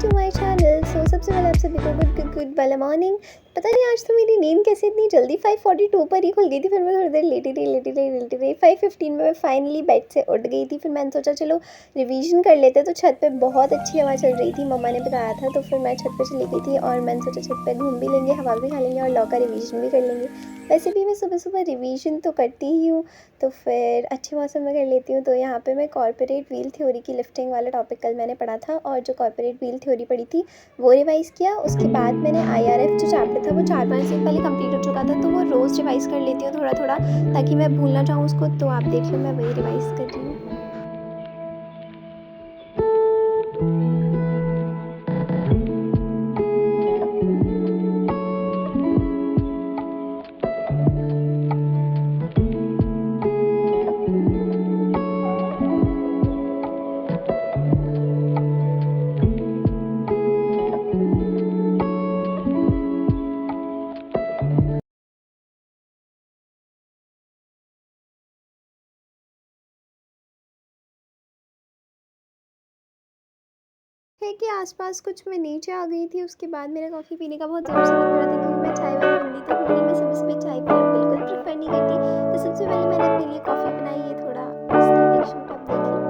To my channel. सबसे पहले आप सभी को गुड वाला मॉर्निंग। पता नहीं आज तो मेरी नींद कैसे इतनी जल्दी 5:42 पर ही खुल गई थी। फिर मैं थोड़ी देर लेटी रही 5:15 में मैं फाइनली बेड से उठ गई थी। फिर मैंने सोचा चलो रिवीजन कर लेते। तो छत पे बहुत अच्छी हवा चल रही थी, मम्मा ने बताया था, तो फिर मैं छत पे चली गई थी और मैंने सोचा छत पे घूम भी लेंगे, हवा भी खा लेंगे और लॉ का रिवीजन भी कर लेंगे। वैसे भी मैं सुबह सुबह रिवीजन तो करती ही हूँ, तो फिर अच्छे मौसम में कर लेती हूँ। तो यहाँ पे मैं कॉर्पोरेट व्हील थ्योरी की लिफ्टिंग वाला टॉपिक कल मैंने पढ़ा था और जो कॉर्पोरेट व्हील थ्योरी पढ़ी थी वो रिवाइज़ किया। उसके बाद मैंने IRF जो चैप्टर था वो 4-5 दिन पहले कंप्लीट हो चुका था, तो वो रोज़ रिवाइज़ कर लेती हूँ थोड़ा थोड़ा, ताकि मैं भूल ना जाऊँ उसको। तो आप देख लो मैं वही रिवाइज़ कर रही हूँ। है कि आसपास कुछ मैं नीचे आ गई थी, उसके बाद मेरा कॉफ़ी पीने का बहुत ज़ोर से मन कर रहा था, क्योंकि मैं चाय वाली बंदी तो हूँ नहीं, मैं सुबह-सुबह चाय पीना बिल्कुल प्रेफ़र नहीं करती। तो सबसे पहले मैंने अपने लिए कॉफ़ी बनाई, ये थोड़ा एस्थेटिक शूट आप देख लो।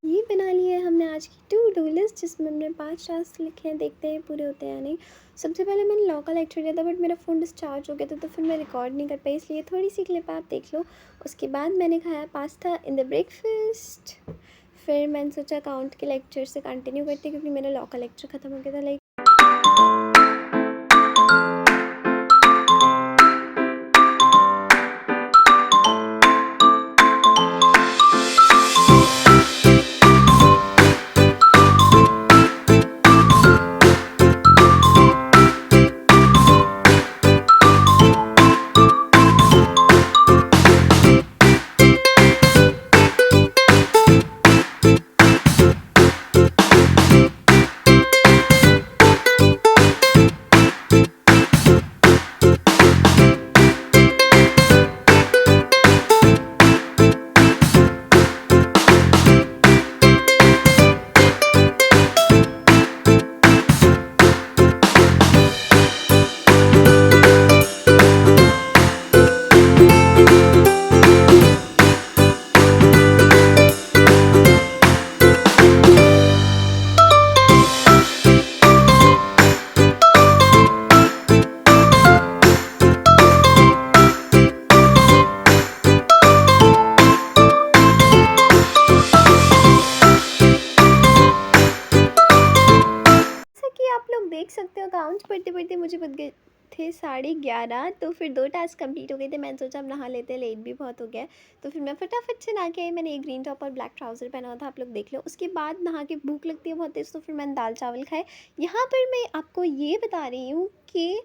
ये बना ली है हमने आज की टू डू लिस्ट, जिसमें हमने 5 टास्क लिखे हैं, देखते हैं पूरे होते हैं या नहीं। सबसे पहले मैंने लॉ का लेक्चर दिया था, बट मेरा फ़ोन डिस्चार्ज हो गया था, तो फिर मैं रिकॉर्ड नहीं कर पाई, इसलिए थोड़ी सी क्लिप आप देख लो। उसके बाद मैंने खाया पास्ता इन द ब्रेकफास्ट। फिर मैंने सोचा अकाउंट के लेक्चर से कंटिन्यू करते, क्योंकि मेरा लॉ का लेक्चर ख़त्म हो गया था। लाइक जैसा कि आप लोग देख सकते हो, अकाउंट्स पढ़ते पढ़ते मुझे बज गए थे 11:30। तो फिर 2 टास्क कंप्लीट हो गए थे। मैंने सोचा अब नहा लेते हैं, लेट भी बहुत हो गया है। तो फिर मैं फटाफट से नहा के आई। मैंने एक ग्रीन टॉप और ब्लैक ट्राउज़र पहना हुआ था, आप लोग देख लो। उसके बाद नहा के भूख लगती है बहुत तेज़, तो फिर मैंने दाल चावल खाए। यहाँ पर मैं आपको ये बता रही हूँ कि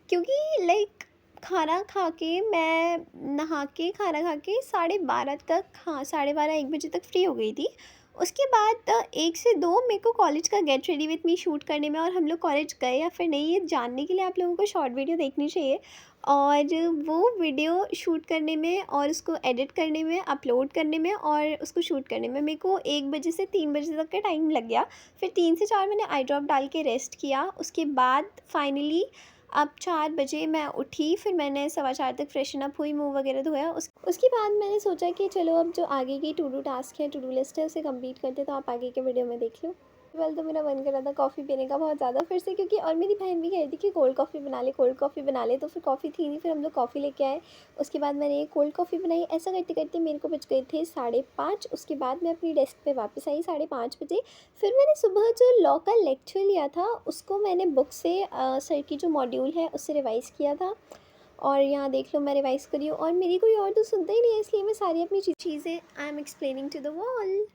क्योंकि लाइक खाना खा के मैं नहा के खाना खा के 12:30 तक, हाँ 12:30-1 बजे तक फ्री हो गई थी। उसके बाद 1 से 2 मेरे को कॉलेज का get ready with me shoot करने में, और हम लोग कॉलेज गए या फिर नहीं ये जानने के लिए आप लोगों को शॉर्ट वीडियो देखनी चाहिए। और वो वीडियो शूट करने में और उसको एडिट करने में, अपलोड करने में और उसको शूट करने में मेरे को 1 बजे से 3 बजे तक का टाइम लग गया। फिर 3 से 4 मैंने आई ड्रॉप डाल के रेस्ट किया। उसके बाद फाइनली अब 4 बजे मैं उठी। फिर मैंने 4:15 तक फ्रेशन अप हुई, मुँह वगैरह धोया। उसके बाद मैंने सोचा कि चलो अब जो आगे की टू डू टास्क है, टू डू लिस्ट है, उसे कंप्लीट करते। तो आप आगे के वीडियो में देख लो। वेल तो मेरा मन कर रहा था कॉफ़ी पीने का बहुत ज़्यादा फिर से, क्योंकि और मेरी बहन भी कह रही थी कि कोल्ड कॉफ़ी बना ले, कोल्ड कॉफ़ी बना ले। तो फिर कॉफ़ी थी नहीं, फिर हम लोग कॉफ़ी लेके आए। उसके बाद मैंने एक कोल्ड कॉफ़ी बनाई। ऐसा करते करते मेरे को बज गए थे 5:30। उसके बाद मैं अपनी डेस्क पे वापस आई 5:30 बजे। फिर मैंने सुबह जो लॉ का लेक्चर लिया था उसको मैंने बुक से सर की जो मॉड्यूल है उससे रिवाइज़ किया था। और यहाँ देख लो मैं रिवाइज़ करी हूँ, और मेरी कोई और तो सुनता ही नहीं है, इसलिए मैं सारी अपनी चीज़ें I am explaining to the wall.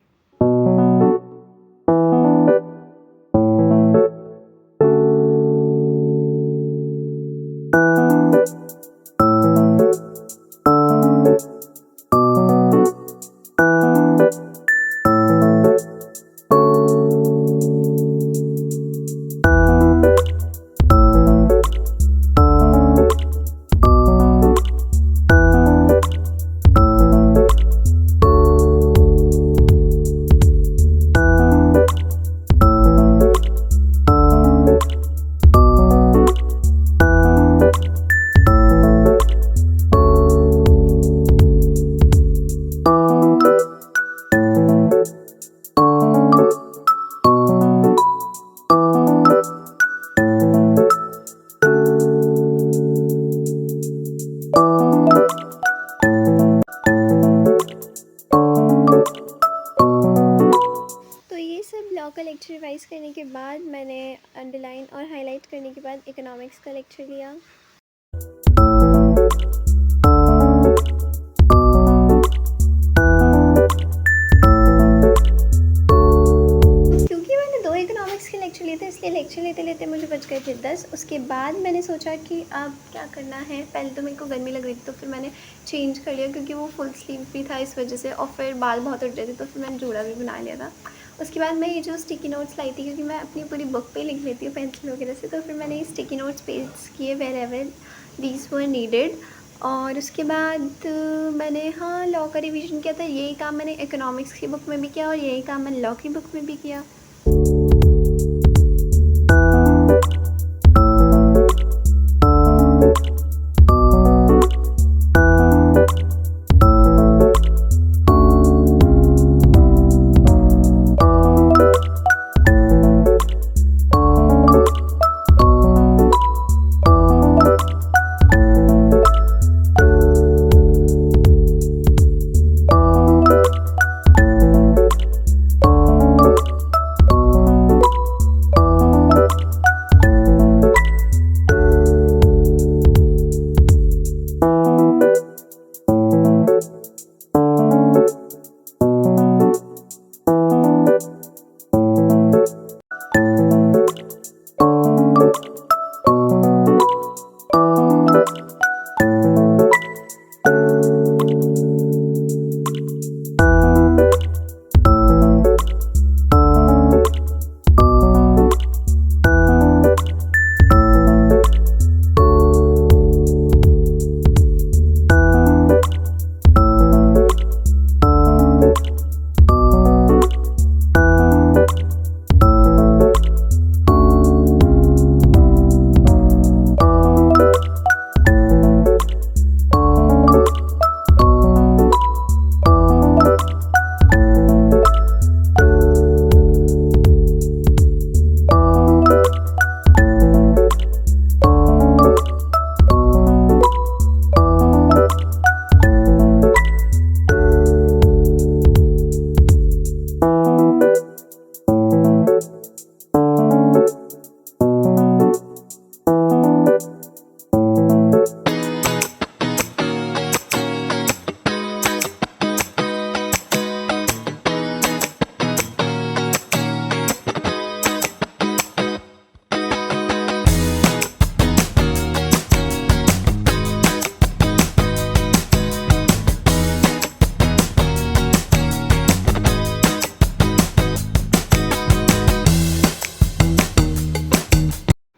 मैंने अंडरलाइन और हाईलाइट करने के बाद इकोनॉमिक्स का लेक्चर लिया। क्योंकि मैंने 2 इकोनॉमिक्स के लेक्चर लिए थे, इसलिए लेक्चर लेते लेते मुझे बज गए थे 10। उसके बाद मैंने सोचा कि अब क्या करना है। पहले तो मेरे को गर्मी लग रही थी, तो फिर मैंने चेंज कर लिया क्योंकि वो फुल स्लीव भी था इस वजह से, और फिर बाल बहुत उठ रहे थे, तो फिर मैंने जूड़ा भी बना लिया था। उसके बाद मैं ये जो स्टिकी नोट्स लाई थी, क्योंकि मैं अपनी पूरी बुक पे लिख लेती हूँ पेंसिल वगैरह से, तो फिर मैंने ये स्टिकी नोट्स पेस्ट किए wherever these were needed. और उसके बाद मैंने लॉ का रिवीजन किया था। यही काम मैंने इकोनॉमिक्स की बुक में भी किया और यही काम मैंने लॉ की बुक में भी किया।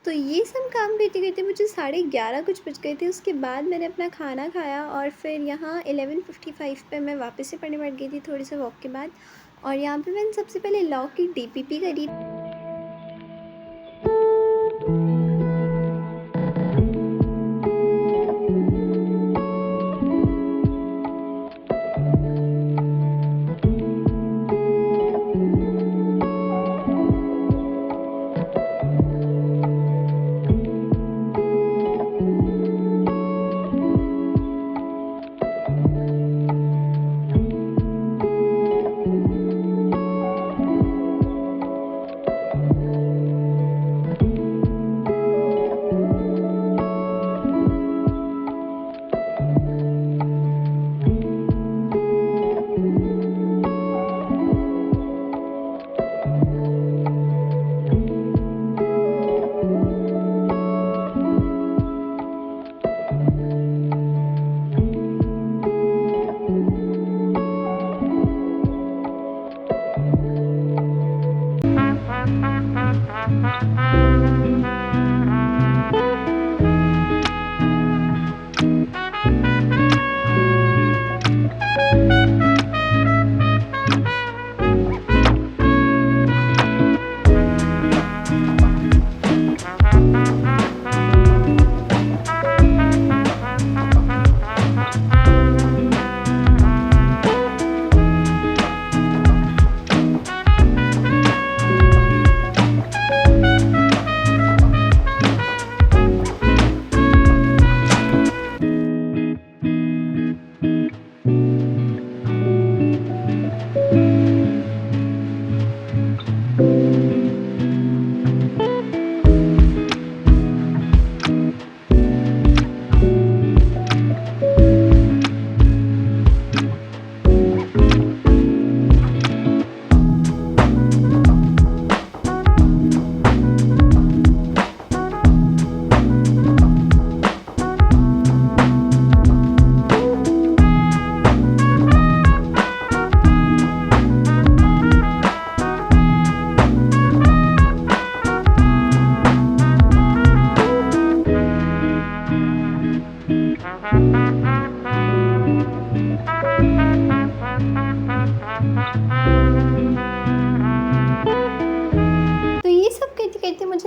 तो ये सब काम करते-करते मुझे 11:30 कुछ बज गए थे। उसके बाद मैंने अपना खाना खाया और फिर यहाँ 11:55 पे मैं वापस से पढ़ने बैठ गई थी थोड़ी से वॉक के बाद। और यहाँ पे मैंने सबसे पहले लॉ की डीपीपी करी।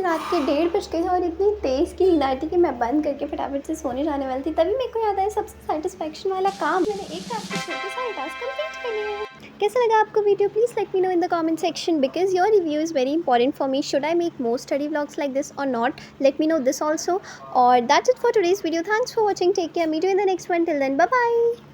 मुझे रात के 1:30 बज गए थे और इतनी तेज़ की नींद आ रही थी कि मैं बंद करके फटाफट से सोने जाने वाली थी। तभी मेरे को याद आया सबसे सेटिस्फैक्शन वाला काम, मैंने एक टास्क के छोटे सारे टास्क कंप्लीट कर लिए हैं। कैसा लगा आपको video? Please let me know in the comment section because your review is very important for me. Should I make more study vlogs like this और not? Let me know this also. और that's it for today's video. Thanks for watching. Take care. Meet you in the next one. Till then bye bye.